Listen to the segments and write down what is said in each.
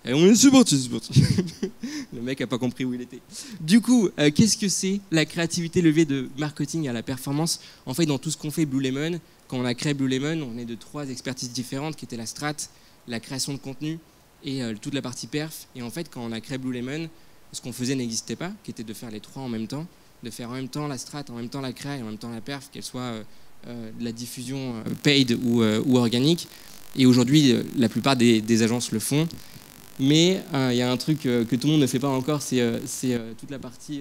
Et on est c'est parti. Le mec a pas compris où il était. Du coup, qu'est-ce que c'est la créativité levée de marketing à la performance? En fait, dans tout ce qu'on fait Blue Lemon, quand on a créé Blue Lemon, on est de 3 expertises différentes qui étaient la strat, la création de contenu et toute la partie perf. Et en fait, quand on a créé Blue Lemon, ce qu'on faisait n'existait pas, qui était de faire les 3 en même temps, de faire en même temps la strat, en même temps la créa et en même temps la perf, qu'elle soit de la diffusion paid ou organique. Et aujourd'hui, la plupart des agences le font. Mais il y a un truc que tout le monde ne fait pas encore, c'est toute la partie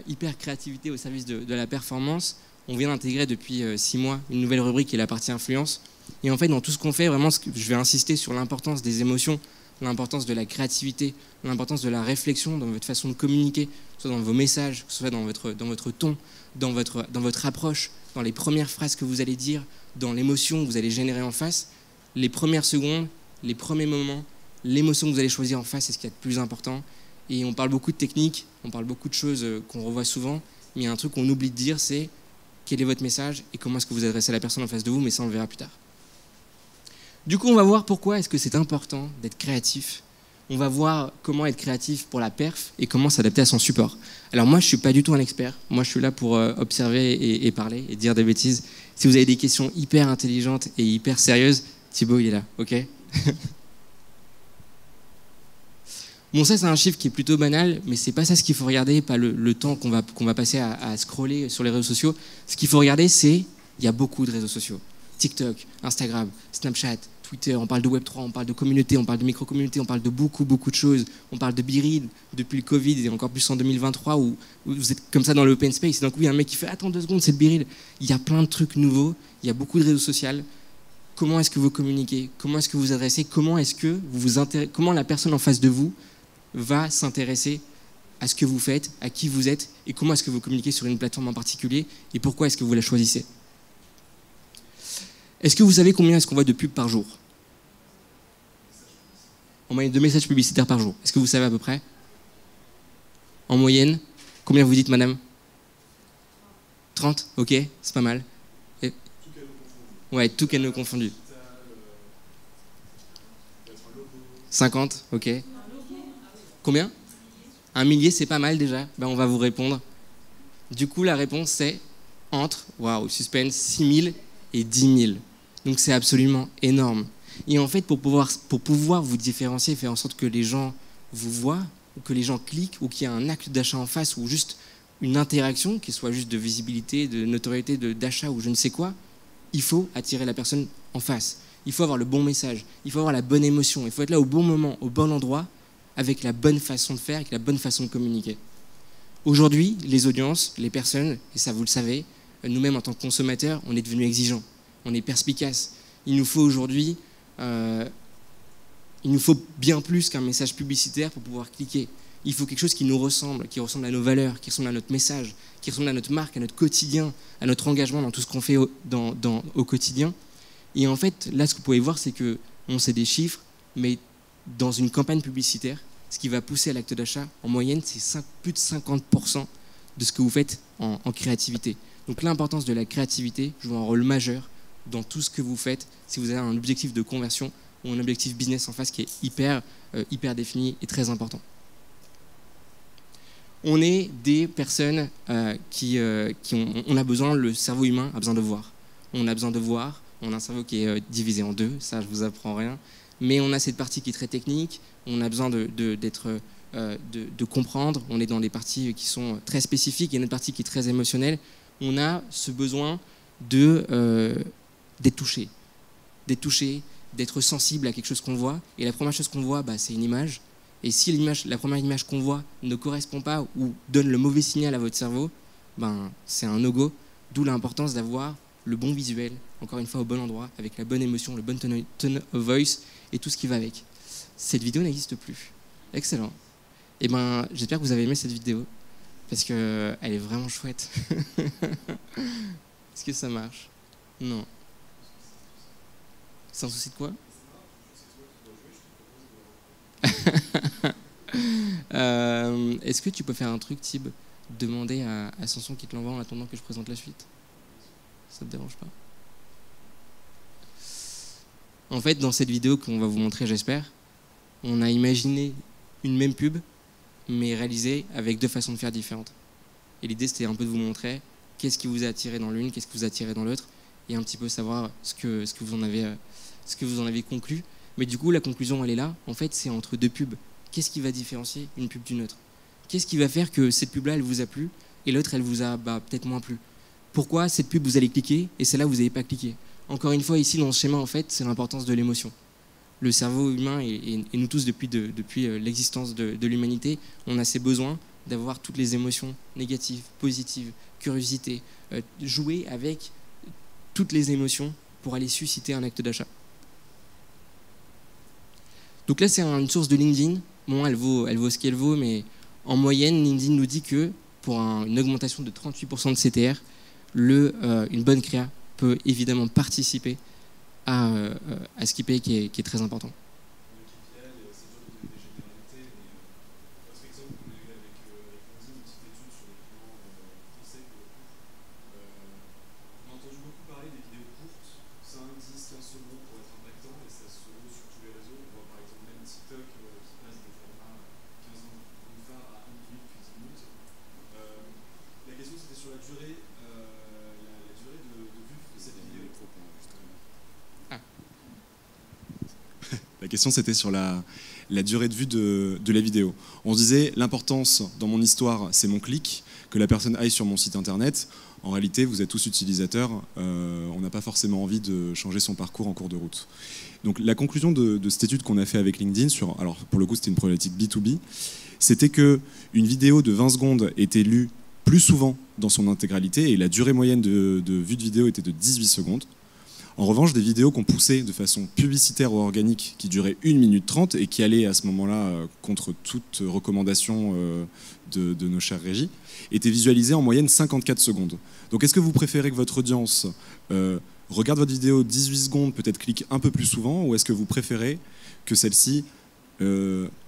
hyper créativité au service de la performance. On vient d'intégrer depuis 6 mois une nouvelle rubrique qui est la partie influence. Et en fait, dans tout ce qu'on fait, vraiment, je vais insister sur l'importance des émotions, l'importance de la créativité, l'importance de la réflexion dans votre façon de communiquer, que ce soit dans vos messages, que ce soit dans votre ton, dans votre approche, dans les premières phrases que vous allez dire, dans l'émotion que vous allez générer en face. Les premières secondes, les premiers moments, l'émotion que vous allez choisir en face, c'est ce qu'il y a de plus important. Et on parle beaucoup de techniques, on parle beaucoup de choses qu'on revoit souvent, mais il y a un truc qu'on oublie de dire, c'est quel est votre message et comment est-ce que vous adressez à la personne en face de vous, mais ça on le verra plus tard. Du coup, on va voir pourquoi est-ce que c'est important d'être créatif. On va voir comment être créatif pour la perf et comment s'adapter à son support. Alors moi, je ne suis pas du tout un expert. Moi, je suis là pour observer et parler et dire des bêtises. Si vous avez des questions hyper intelligentes et hyper sérieuses, Thibaut, il est là, ok? Bon, ça, c'est un chiffre qui est plutôt banal, mais c'est pas ça ce qu'il faut regarder, pas le temps qu'on va passer à scroller sur les réseaux sociaux. Ce qu'il faut regarder, c'est il y a beaucoup de réseaux sociaux. TikTok, Instagram, Snapchat, Twitter, on parle de Web3, on parle de communauté, on parle de micro-communauté, on parle de beaucoup de choses. On parle de BeReal depuis le Covid et encore plus en 2023 où vous êtes comme ça dans l'open space. Et d'un coup, il y a un mec qui fait « Attends 2 secondes, c'est le BeReal ». Il y a plein de trucs nouveaux, il y a beaucoup de réseaux sociaux. Comment est-ce que vous communiquez? Comment est-ce que vous adressez? Comment la personne en face de vous va s'intéresser à ce que vous faites, à qui vous êtes et comment est-ce que vous communiquez sur une plateforme en particulier et pourquoi est-ce que vous la choisissez? Est-ce que vous savez combien est-ce qu'on voit de pubs par jour? En moyenne de messages publicitaires par jour. Est-ce que vous savez à peu près? En moyenne, combien vous dites, madame? 30? Ok, c'est pas mal. Et... Ouais, tout canaux confondu. 50? Ok. Combien? 1 millier, c'est pas mal déjà. Ben, on va vous répondre. Du coup, la réponse c'est entre, waouh, suspense, 6 000 et 10 000. Donc c'est absolument énorme. Et en fait, pour pouvoir vous différencier, faire en sorte que les gens vous voient, ou que les gens cliquent, ou qu'il y ait un acte d'achat en face, ou juste une interaction, qui soit juste de visibilité, de notoriété, d'achat ou je ne sais quoi, il faut attirer la personne en face. Il faut avoir le bon message, il faut avoir la bonne émotion, il faut être là au bon moment, au bon endroit, avec la bonne façon de faire, avec la bonne façon de communiquer. Aujourd'hui, les audiences, les personnes, et ça vous le savez, nous-mêmes en tant que consommateurs, on est devenus exigeants, on est perspicaces. Il nous faut aujourd'hui, il nous faut bien plus qu'un message publicitaire pour pouvoir cliquer. Il faut quelque chose qui nous ressemble, qui ressemble à nos valeurs, qui ressemble à notre message, qui ressemble à notre marque, à notre quotidien, à notre engagement dans tout ce qu'on fait au quotidien. Et en fait, là, ce que vous pouvez voir, c'est qu'on sait des chiffres, mais dans une campagne publicitaire, ce qui va pousser à l'acte d'achat, en moyenne, c'est plus de 50% de ce que vous faites en créativité. Donc l'importance de la créativité joue un rôle majeur dans tout ce que vous faites si vous avez un objectif de conversion ou un objectif business en face qui est hyper défini et très important. On est des personnes on a besoin, le cerveau humain a besoin de voir. On a besoin de voir, on a un cerveau qui est divisé en 2, ça je vous apprends rien. Mais on a cette partie qui est très technique, on a besoin de comprendre, on est dans des parties qui sont très spécifiques, il y a une autre partie qui est très émotionnelle. On a ce besoin d'être touché, d'être sensible à quelque chose qu'on voit. Et la première chose qu'on voit, c'est une image. Et si la première image qu'on voit ne correspond pas ou donne le mauvais signal à votre cerveau, c'est un no-go. D'où l'importance d'avoir le bon visuel, encore une fois au bon endroit, avec la bonne émotion, le bon tone of voice et tout ce qui va avec. Cette vidéo n'existe plus. Excellent. Et j'espère que vous avez aimé cette vidéo, parce qu'elle est vraiment chouette. Est-ce que ça marche? Non. C'est un souci de quoi? Est-ce que tu peux faire un truc, Thib, demander à Samson qui te l'envoie en attendant que je présente la suite? Ça te dérange pas? En fait, dans cette vidéo qu'on va vous montrer, j'espère, on a imaginé une même pub, mais réalisée avec 2 façons de faire différentes. Et l'idée, c'était un peu de vous montrer qu'est-ce qui vous a attiré dans l'une, qu'est-ce qui vous a attiré dans l'autre, et un petit peu savoir ce que vous en avez conclu. Mais du coup, la conclusion, elle est là. En fait, c'est entre 2 pubs. Qu'est-ce qui va différencier une pub d'une autre? Qu'est-ce qui va faire que cette pub-là, elle vous a plu, et l'autre, elle vous a peut-être moins plu? Pourquoi cette pub, vous allez cliquer, et celle-là, vous n'avez pas cliqué? Encore une fois, ici, dans ce schéma, en fait, c'est l'importance de l'émotion. Le cerveau humain, et nous tous, depuis l'existence de l'humanité, on a ces besoins d'avoir toutes les émotions négatives, positives, curiosité, jouer avec toutes les émotions pour aller susciter un acte d'achat. Donc là, c'est une source de LinkedIn. Bon, elle vaut ce qu'elle vaut, mais en moyenne, LinkedIn nous dit que pour une augmentation de 38% de CTR, une bonne créa peut évidemment participer à ce qui paye, qui est très important. La question, c'était sur la durée de vue de la vidéo. On se disait, l'importance dans mon histoire, c'est mon clic, que la personne aille sur mon site internet. En réalité, vous êtes tous utilisateurs, on n'a pas forcément envie de changer son parcours en cours de route. Donc la conclusion de cette étude qu'on a fait avec LinkedIn, alors pour le coup c'était une problématique B2B, c'était qu'une vidéo de 20 secondes était lue plus souvent dans son intégralité, et la durée moyenne de vue de vidéo était de 18 secondes. En revanche, des vidéos qu'on poussait de façon publicitaire ou organique, qui duraient 1 minute 30 et qui allaient à ce moment-là contre toute recommandation de nos chères régies, étaient visualisées en moyenne 54 secondes. Donc est-ce que vous préférez que votre audience regarde votre vidéo 18 secondes, peut-être clique un peu plus souvent, ou est-ce que vous préférez que celle-ci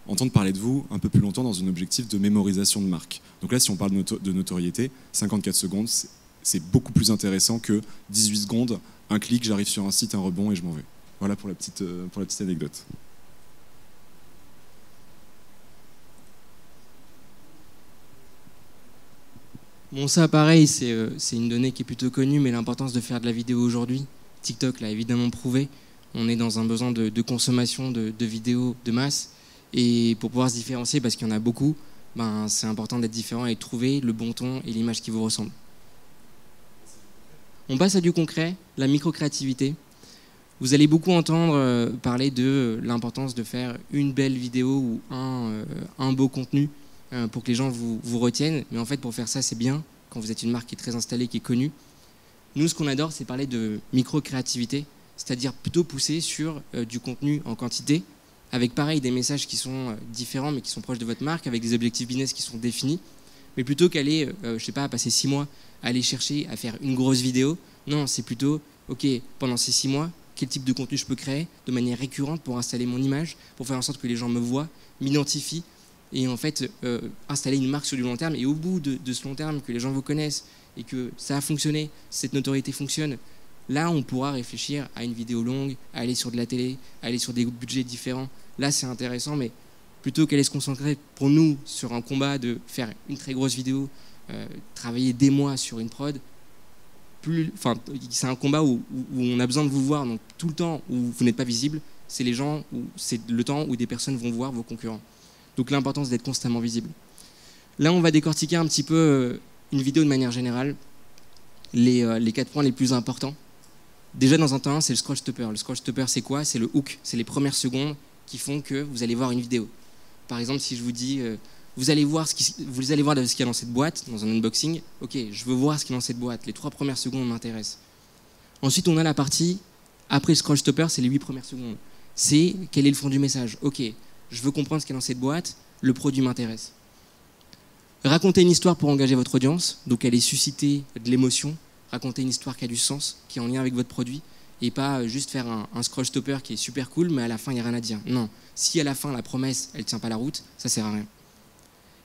entende parler de vous un peu plus longtemps dans un objectif de mémorisation de marque? Donc là, si on parle de notoriété, 54 secondes, c'est beaucoup plus intéressant que 18 secondes, un clic, j'arrive sur un site, un rebond et je m'en vais. Voilà pour la petite anecdote. Bon, ça, pareil, c'est une donnée qui est plutôt connue, mais l'importance de faire de la vidéo aujourd'hui, TikTok l'a évidemment prouvé. On est dans un besoin de consommation de vidéos de masse. Et pour pouvoir se différencier, parce qu'il y en a beaucoup, c'est important d'être différent et de trouver le bon ton et l'image qui vous ressemble. On passe à du concret, la micro-créativité. Vous allez beaucoup entendre parler de l'importance de faire une belle vidéo ou un beau contenu pour que les gens vous retiennent. Mais en fait, pour faire ça, c'est bien quand vous êtes une marque qui est très installée, qui est connue. Nous, ce qu'on adore, c'est parler de micro-créativité, c'est-à-dire plutôt pousser sur du contenu en quantité, avec pareil des messages qui sont différents, mais qui sont proches de votre marque, avec des objectifs business qui sont définis. Mais plutôt qu'aller, je sais pas, passer 6 mois à aller chercher à faire une grosse vidéo, non, c'est plutôt, ok, pendant ces 6 mois, quel type de contenu je peux créer de manière récurrente pour installer mon image, pour faire en sorte que les gens me voient, m'identifient, et en fait, installer une marque sur du long terme, et au bout de ce long terme, que les gens vous connaissent, et que ça a fonctionné, cette notoriété fonctionne, là, on pourra réfléchir à une vidéo longue, à aller sur de la télé, à aller sur des budgets différents. Là, c'est intéressant, mais plutôt qu'aller se concentrer pour nous sur un combat de faire une très grosse vidéo, travailler des mois sur une prod, c'est un combat où on a besoin de vous voir. Donc tout le temps où vous n'êtes pas visible, c'est le temps où des personnes vont voir vos concurrents. Donc l'importance d'être constamment visible. Là, on va décortiquer un petit peu une vidéo de manière générale, les 4 points les plus importants. Déjà, dans un temps 1, c'est le scroll stopper. Le scroll stopper, c'est quoi? C'est le hook, c'est les premières secondes qui font que vous allez voir une vidéo. Par exemple, si je vous dis, vous allez voir ce qu'il y a dans cette boîte, dans un unboxing, ok, je veux voir ce qu'il y a dans cette boîte, les 3 premières secondes m'intéressent. Ensuite, on a la partie, après le scroll stopper, c'est les 8 premières secondes. C'est quel est le fond du message? Ok, je veux comprendre ce qu'il y a dans cette boîte, le produit m'intéresse. Raconter une histoire pour engager votre audience, donc aller susciter de l'émotion, raconter une histoire qui a du sens, qui est en lien avec votre produit, et pas juste faire un scroll stopper qui est super cool, mais à la fin, il n'y a rien à dire. Non, si à la fin, la promesse, elle ne tient pas la route, ça ne sert à rien.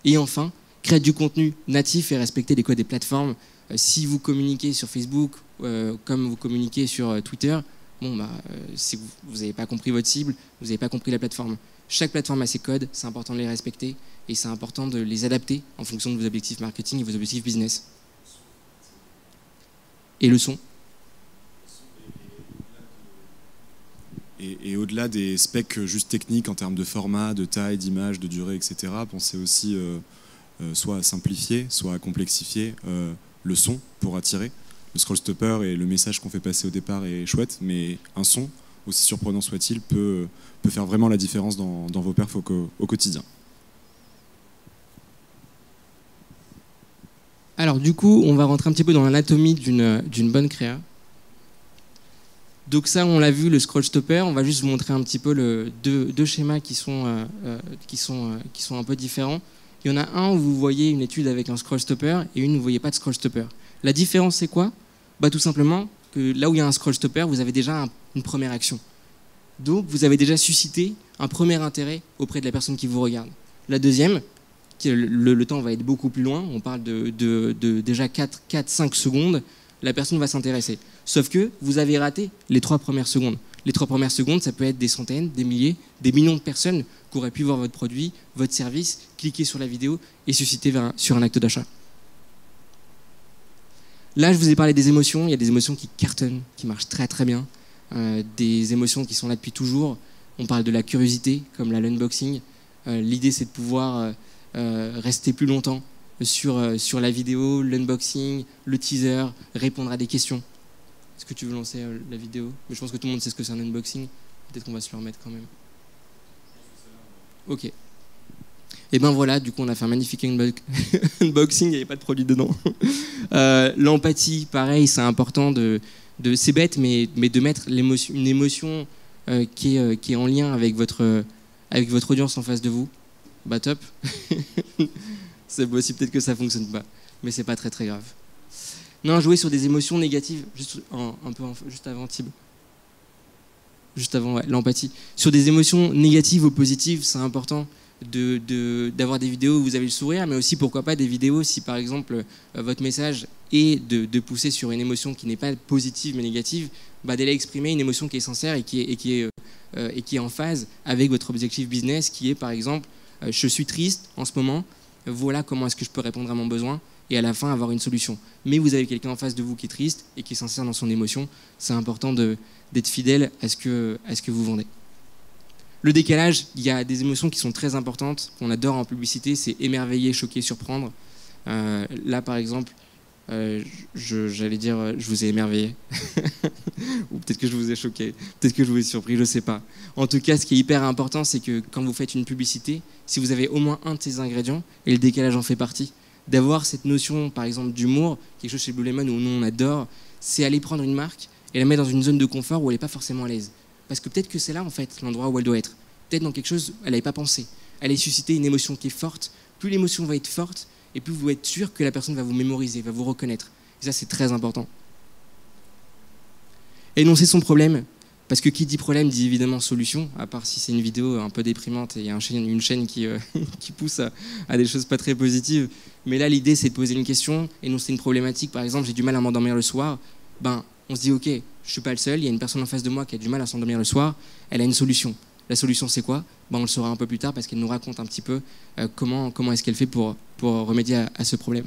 Et enfin, créer du contenu natif et respecter les codes des plateformes. Si vous communiquez sur Facebook, comme vous communiquez sur Twitter, bon, si vous n'avez pas compris votre cible, vous n'avez pas compris la plateforme. Chaque plateforme a ses codes, c'est important de les respecter et c'est important de les adapter en fonction de vos objectifs marketing et vos objectifs business. Et le son. Et au-delà des specs juste techniques en termes de format, de taille, d'image, de durée, etc., pensez aussi soit à simplifier, soit à complexifier le son pour attirer. Le scroll stopper et le message qu'on fait passer au départ est chouette, mais un son, aussi surprenant soit-il, peut faire vraiment la différence dans vos perfs au quotidien. Alors du coup, on va rentrer un petit peu dans l'anatomie d'une bonne créa. Donc ça, on l'a vu, le scroll stopper. On va juste vous montrer un petit peu deux schémas qui sont un peu différents. Il y en a un où vous voyez une étude avec un scroll stopper et une où vous ne voyez pas de scroll stopper. La différence, c'est quoi? Tout simplement que là où il y a un scroll stopper, vous avez déjà une première action. Donc vous avez déjà suscité un premier intérêt auprès de la personne qui vous regarde. La deuxième, le temps va être beaucoup plus loin, on parle de déjà 4-5 secondes, la personne va s'intéresser. Sauf que vous avez raté les 3 premières secondes. Les 3 premières secondes, ça peut être des centaines, des milliers, des millions de personnes qui auraient pu voir votre produit, votre service, cliquer sur la vidéo et susciter sur un acte d'achat. Là, je vous ai parlé des émotions. Il y a des émotions qui cartonnent, qui marchent très très bien. Des émotions qui sont là depuis toujours. On parle de la curiosité, comme l'unboxing. L'idée, c'est de pouvoir rester plus longtemps sur la vidéo, l'unboxing, le teaser, répondre à des questions. Est-ce que tu veux lancer la vidéo? Mais je pense que tout le monde sait ce que c'est un unboxing. Peut-être qu'on va se le remettre quand même. Ok. Et ben voilà, du coup on a fait un magnifique unboxing, il n'y avait pas de produit dedans. L'empathie, pareil, c'est important c'est bête, mais de mettre une émotion qui est en lien avec votre audience en face de vous. Top. C'est possible peut-être que ça fonctionne pas, mais c'est pas très très grave. Non, jouer sur des émotions négatives, juste avant Thibaut. Juste avant, ouais, l'empathie. Sur des émotions négatives ou positives, c'est important d'avoir des vidéos où vous avez le sourire, mais aussi pourquoi pas des vidéos si par exemple votre message est de pousser sur une émotion qui n'est pas positive mais négative, d'aller exprimer une émotion qui est sincère et qui est en phase avec votre objectif business, qui est par exemple je suis triste en ce moment, voilà comment est-ce que je peux répondre à mon besoin, et à la fin avoir une solution. Mais vous avez quelqu'un en face de vous qui est triste et qui est sincère dans son émotion, c'est important d'être fidèle à ce que vous vendez. Le décalage, il y a des émotions qui sont très importantes, qu'on adore en publicité, c'est émerveiller, choquer, surprendre. Là, par exemple, j'allais dire je vous ai émerveillé. Ou peut-être que je vous ai choqué, peut-être que je vous ai surpris, je ne sais pas. En tout cas, ce qui est hyper important, c'est que quand vous faites une publicité, si vous avez au moins un de ces ingrédients, et le décalage en fait partie, d'avoir cette notion, par exemple, d'humour, quelque chose chez Blue Lemon où nous on adore, c'est aller prendre une marque et la mettre dans une zone de confort où elle n'est pas forcément à l'aise. Parce que peut-être que c'est là, en fait, l'endroit où elle doit être. Peut-être dans quelque chose, elle n'avait pas pensé. Elle a suscité une émotion qui est forte. Plus l'émotion va être forte, et plus vous êtes sûr que la personne va vous mémoriser, va vous reconnaître. Et ça, c'est très important. Énoncer son problème, parce que qui dit problème dit évidemment solution, à part si c'est une vidéo un peu déprimante et il y a une chaîne qui pousse à des choses pas très positives. Mais là, l'idée, c'est de poser une question, énoncer une problématique. Par exemple, j'ai du mal à m'endormir le soir. On se dit, ok, je suis pas le seul, il y a une personne en face de moi qui a du mal à s'endormir le soir, elle a une solution. La solution, c'est quoi? On le saura un peu plus tard parce qu'elle nous raconte un petit peu comment est-ce qu'elle fait pour remédier à ce problème.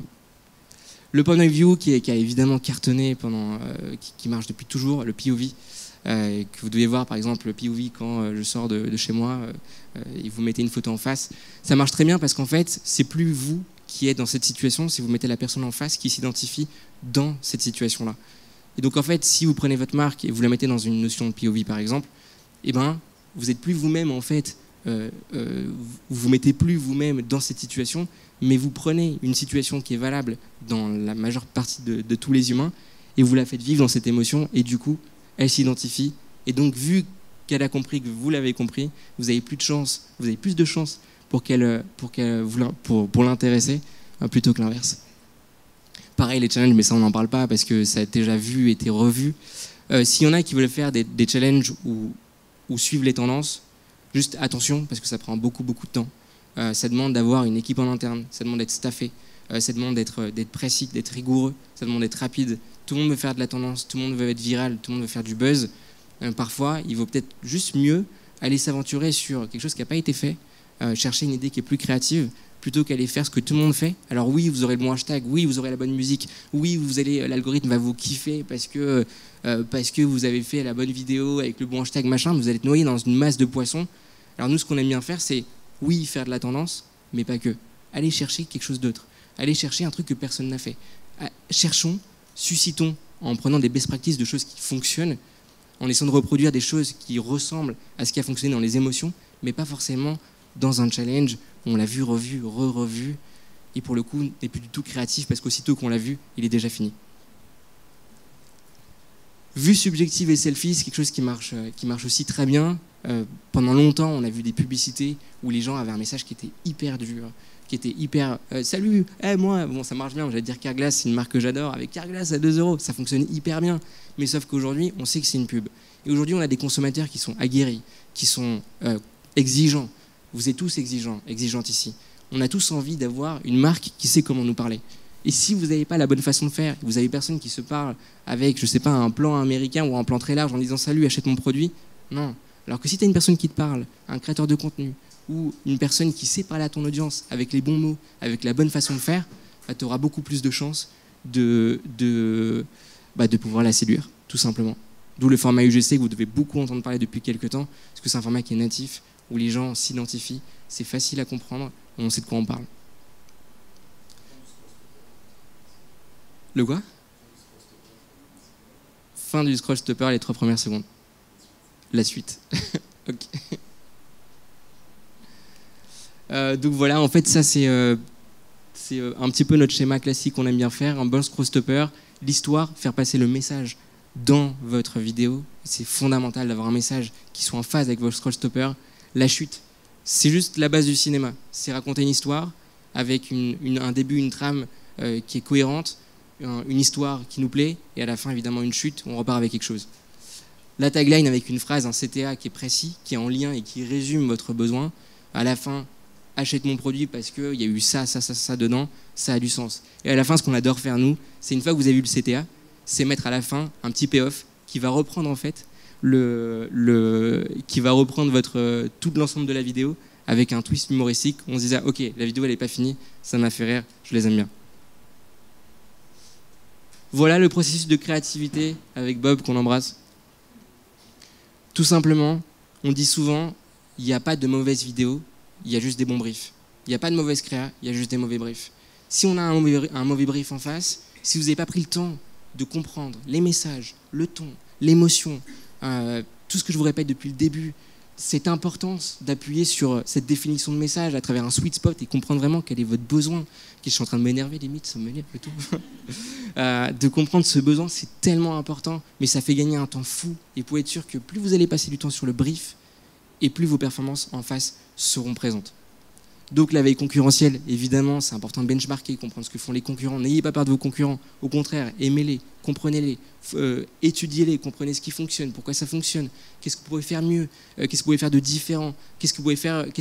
Le point of view qui a évidemment cartonné qui marche depuis toujours, le POV, que vous devez voir par exemple le POV quand je sors de chez moi et vous mettez une photo en face. Ça marche très bien parce qu'en fait, c'est plus vous qui êtes dans cette situation, si vous mettez la personne en face qui s'identifie dans cette situation-là. Et donc en fait, si vous prenez votre marque et vous la mettez dans une notion de POV par exemple, vous n'êtes plus vous-même en fait, vous mettez plus vous-même dans cette situation, mais vous prenez une situation qui est valable dans la majeure partie de tous les humains et vous la faites vivre dans cette émotion et du coup, elle s'identifie. Et donc vu qu'elle a compris que vous l'avez compris, vous avez plus de chance pour l'intéresser plutôt que l'inverse. Pareil, les challenges, mais ça on n'en parle pas parce que ça a déjà vu, été revu. S'il y en a qui veulent faire des challenges ou suivre les tendances, juste attention parce que ça prend beaucoup de temps. Ça demande d'avoir une équipe en interne, ça demande d'être staffé, ça demande d'être précis, d'être rigoureux, ça demande d'être rapide. Tout le monde veut faire de la tendance, tout le monde veut être viral, tout le monde veut faire du buzz. Parfois, il vaut peut-être juste mieux aller s'aventurer sur quelque chose qui n'a pas été fait, chercher une idée qui est plus créative, plutôt qu'aller faire ce que tout le monde fait. Alors oui, vous aurez le bon hashtag, oui, vous aurez la bonne musique, oui, l'algorithme va vous kiffer parce que vous avez fait la bonne vidéo avec le bon hashtag, machin, vous allez être noyé dans une masse de poissons. Alors nous, ce qu'on aime bien faire, c'est, oui, faire de la tendance, mais pas que. Allez chercher quelque chose d'autre. Allez chercher un truc que personne n'a fait. Cherchons, suscitons, en prenant des best practices de choses qui fonctionnent, en essayant de reproduire des choses qui ressemblent à ce qui a fonctionné dans les émotions, mais pas forcément dans un challenge où on l'a vu, revu, revu, et pour le coup, n'est plus du tout créatif parce qu'aussitôt qu'on l'a vu, il est déjà fini. Vue subjective et selfie, c'est quelque chose qui marche aussi très bien. Pendant longtemps, on a vu des publicités où les gens avaient un message qui était hyper dur, qui était hyper salut, moi, bon, ça marche bien, j'allais dire Carglass, c'est une marque que j'adore, avec Carglass à 2 €, ça fonctionne hyper bien. Mais sauf qu'aujourd'hui, on sait que c'est une pub. Et aujourd'hui, on a des consommateurs qui sont aguerris, qui sont exigeants. Vous êtes tous exigeantes ici. On a tous envie d'avoir une marque qui sait comment nous parler. Et si vous n'avez pas la bonne façon de faire, vous avez personne qui se parle avec, je sais pas, un plan américain ou un plan très large en disant salut, achète mon produit, non. Alors que si tu as une personne qui te parle, un créateur de contenu, ou une personne qui sait parler à ton audience avec les bons mots, avec la bonne façon de faire, bah, tu auras beaucoup plus de chances de pouvoir la séduire, tout simplement. D'où le format UGC que vous devez beaucoup entendre parler depuis quelques temps, parce que c'est un format qui est natif, où les gens s'identifient, c'est facile à comprendre, on sait de quoi on parle. Le quoi? Fin du scroll stopper, les 3 premières secondes. La suite. Ok. Donc voilà, en fait, ça c'est un petit peu notre schéma classique qu'on aime bien faire, un bon scroll stopper, l'histoire, faire passer le message dans votre vidéo. C'est fondamental d'avoir un message qui soit en phase avec votre scroll stopper. La chute, c'est juste la base du cinéma. C'est raconter une histoire avec un début, une trame qui est cohérente, une histoire qui nous plaît, et à la fin, évidemment, une chute, on repart avec quelque chose. La tagline avec une phrase, un CTA qui est précis, qui est en lien et qui résume votre besoin. À la fin, achète mon produit parce qu'il y a eu ça dedans, ça a du sens. Et à la fin, ce qu'on adore faire, nous, c'est une fois que vous avez vu le CTA, c'est mettre à la fin un petit payoff qui va reprendre en fait qui va reprendre tout l'ensemble de la vidéo avec un twist humoristique. On se disait, ok, la vidéo elle n'est pas finie, ça m'a fait rire, je les aime bien. Voilà le processus de créativité avec Bob qu'on embrasse. Tout simplement, on dit souvent, il n'y a pas de mauvaise vidéo, il y a juste des bons briefs. Il n'y a pas de mauvaise créa, il y a juste des mauvais briefs. Si on a un mauvais brief en face, si vous n'avez pas pris le temps de comprendre les messages, le ton, l'émotion, tout ce que je vous répète depuis le début, cette importance d'appuyer sur cette définition de message à travers un sweet spot et comprendre vraiment quel est votre besoin, je suis en train de m'énerver limite, ça m'énerve et tout. De comprendre ce besoin, c'est tellement important, mais ça fait gagner un temps fou. Et vous pouvez être sûr que plus vous allez passer du temps sur le brief, et plus vos performances en face seront présentes. Donc la veille concurrentielle, évidemment, c'est important de benchmarker, comprendre ce que font les concurrents. N'ayez pas peur de vos concurrents. Au contraire, aimez-les, comprenez-les, étudiez-les, comprenez ce qui fonctionne, pourquoi ça fonctionne, qu'est-ce que vous pouvez faire mieux, qu'est-ce que vous pouvez faire de différent, qu'est-ce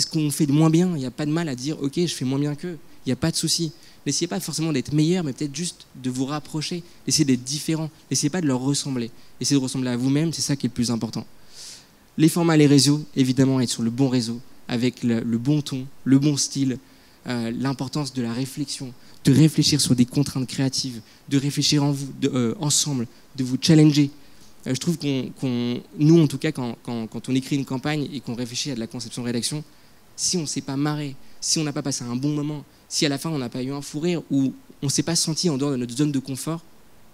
qu'on fait de moins bien. Il n'y a pas de mal à dire, ok, je fais moins bien qu'eux. Il n'y a pas de souci. N'essayez pas forcément d'être meilleur, mais peut-être juste de vous rapprocher, d'essayer d'être différent. N'essayez pas de leur ressembler. Essayez de ressembler à vous-même, c'est ça qui est le plus important. Les formats, les réseaux, évidemment, être sur le bon réseau, avec le bon ton, le bon style, l'importance de la réflexion, de réfléchir sur des contraintes créatives, de réfléchir ensemble, de vous challenger. Je trouve nous, en tout cas, quand on écrit une campagne et qu'on réfléchit à de la conception-rédaction, si on ne s'est pas marré, si on n'a pas passé un bon moment, si à la fin on n'a pas eu un fou rire ou on ne s'est pas senti en dehors de notre zone de confort,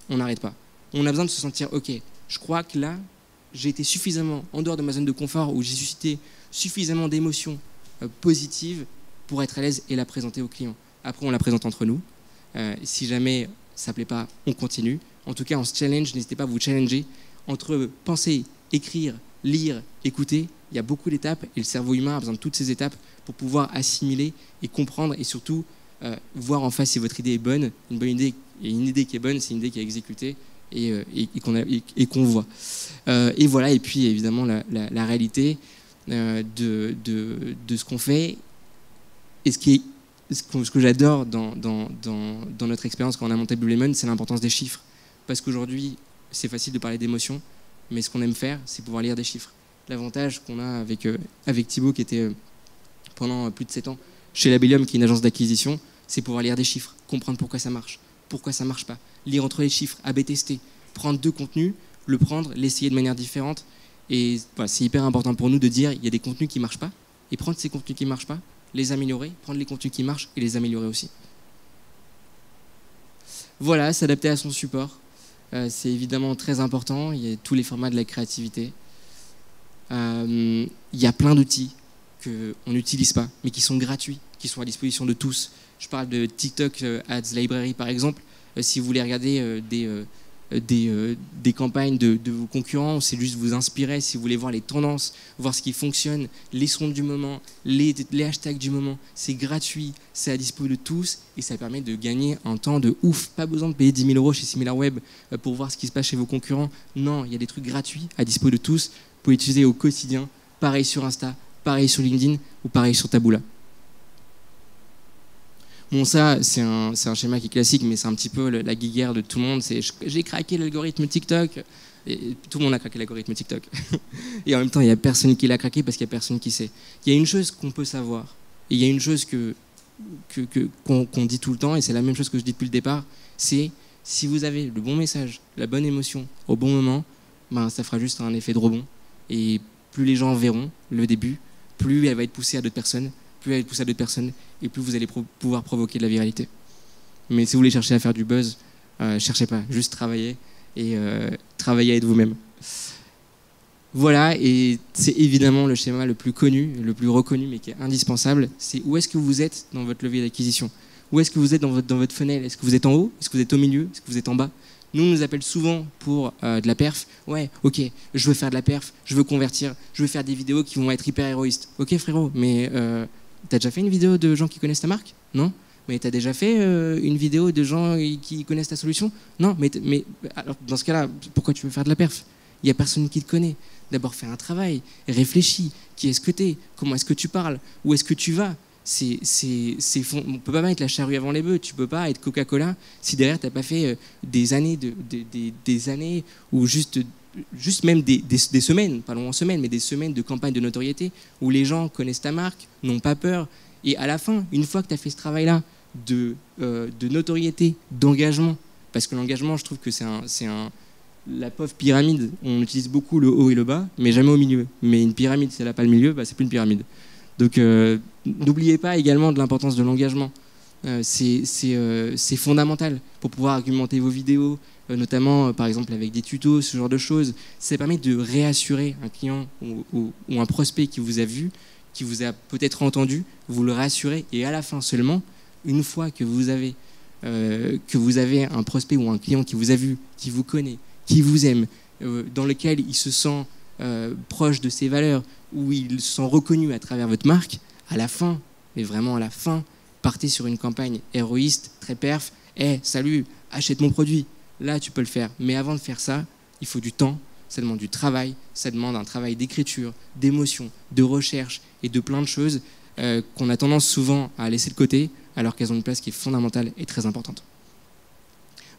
on n'arrête pas. On a besoin de se sentir, ok, je crois que là, j'ai été suffisamment en dehors de ma zone de confort où j'ai suscité suffisamment d'émotions positives pour être à l'aise et la présenter aux clients. Après, on la présente entre nous. Si jamais ça ne plaît pas, on continue. En tout cas, on se challenge, n'hésitez pas à vous challenger. Entre penser, écrire, lire, écouter, il y a beaucoup d'étapes et le cerveau humain a besoin de toutes ces étapes pour pouvoir assimiler et comprendre et surtout voir en face si votre idée est bonne. Une bonne idée et une idée qui est bonne, c'est une idée qui est exécutée et qu'on voit. Et voilà, et puis évidemment la réalité de ce qu'on fait et ce que j'adore dans notre expérience quand on a monté Blue Lemon, c'est l'importance des chiffres. Parce qu'aujourd'hui, c'est facile de parler d'émotions, mais ce qu'on aime faire, c'est pouvoir lire des chiffres. L'avantage qu'on a avec Thibaut, qui était pendant plus de 7 ans chez Labellium, qui est une agence d'acquisition, c'est pouvoir lire des chiffres, comprendre pourquoi ça marche pas, lire entre les chiffres, A/B tester, prendre 2 contenus, le prendre, l'essayer de manière différente. Et voilà, c'est hyper important pour nous de dire il y a des contenus qui ne marchent pas, et prendre ces contenus qui ne marchent pas, les améliorer, prendre les contenus qui marchent et les améliorer aussi. Voilà, s'adapter à son support. C'est évidemment très important. Il y a tous les formats de la créativité. Il y a plein d'outils qu'on n'utilise pas, mais qui sont gratuits, qui sont à disposition de tous. Je parle de TikTok Ads Library, par exemple. Si vous voulez regarder des campagnes de vos concurrents, c'est juste vous inspirer. Si vous voulez voir les tendances, voir ce qui fonctionne, les sons du moment, les hashtags du moment, c'est gratuit, c'est à disposition de tous et ça permet de gagner un temps de ouf. Pas besoin de payer 10 000 € chez SimilarWeb pour voir ce qui se passe chez vos concurrents. Non, il y a des trucs gratuits à disposition de tous. Vous pouvez utiliser au quotidien, pareil sur Insta, pareil sur LinkedIn ou pareil sur Taboola. Bon, ça, c'est un schéma qui est classique, mais c'est un petit peu la guéguerre de tout le monde. C'est j'ai craqué l'algorithme TikTok. Et tout le monde a craqué l'algorithme TikTok. Et en même temps, il n'y a personne qui l'a craqué parce qu'il n'y a personne qui sait. Il y a une chose qu'on peut savoir. Et il y a une chose qu'on dit tout le temps, et c'est la même chose que je dis depuis le départ, c'est si vous avez le bon message, la bonne émotion au bon moment, ben, ça fera juste un effet de rebond. Et plus les gens verront le début, plus elle va être poussée à d'autres personnes, et plus vous allez pouvoir provoquer de la viralité. Mais si vous voulez chercher à faire du buzz, cherchez pas, juste travaillez et travaillez à être vous-même. Voilà, et c'est évidemment le schéma le plus connu, le plus reconnu, mais qui est indispensable, c'est où est-ce que vous êtes dans votre levier d'acquisition? Où est-ce que vous êtes dans votre funnel? Est-ce que vous êtes en haut? Est-ce que vous êtes au milieu? Est-ce que vous êtes en bas? Nous, on nous appelle souvent pour de la perf. Ouais, ok, je veux faire de la perf, je veux convertir, je veux faire des vidéos qui vont être hyper héroïstes. Ok frérot, mais t'as déjà fait une vidéo de gens qui connaissent ta marque? Non. Mais t'as déjà fait une vidéo de gens qui connaissent ta solution? Non. Mais alors, dans ce cas-là, pourquoi tu veux faire de la perf? Il n'y a personne qui te connaît. D'abord, fais un travail, réfléchis. Qui est-ce que t'es? Comment est-ce que tu parles? Où est-ce que tu vas? On ne peut pas mettre la charrue avant les bœufs. Tu ne peux pas être Coca-Cola si derrière tu n'as pas fait des années, des années ou juste même des semaines, pas loin en semaines, mais des semaines de campagne de notoriété où les gens connaissent ta marque, n'ont pas peur. Et à la fin, une fois que tu as fait ce travail-là de notoriété, d'engagement, parce que l'engagement, je trouve que c'est la pauvre pyramide, on utilise beaucoup le haut et le bas, mais jamais au milieu. Mais une pyramide, si elle n'a pas le milieu, bah, c'est plus une pyramide. Donc n'oubliez pas également de l'importance de l'engagement. C'est fondamental pour pouvoir argumenter vos vidéos, notamment par exemple avec des tutos, ce genre de choses. Ça permet de réassurer un client ou un prospect qui vous a vu, qui vous a peut-être entendu, vous le rassurez et à la fin seulement, une fois que vous avez un prospect ou un client qui vous a vu, qui vous connaît, qui vous aime, dans lequel il se sent proche de ses valeurs, où il se sent reconnu à travers votre marque, à la fin, mais vraiment à la fin, partez sur une campagne héroïste, très perf. Salut, achète mon produit. Là, tu peux le faire. Mais avant de faire ça, il faut du temps, ça demande du travail, ça demande un travail d'écriture, d'émotion, de recherche et de plein de choses qu'on a tendance souvent à laisser de côté, alors qu'elles ont une place qui est fondamentale et très importante.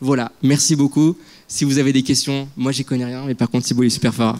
Voilà, merci beaucoup. Si vous avez des questions, moi j'y connais rien, mais par contre Thibaut il est super fort.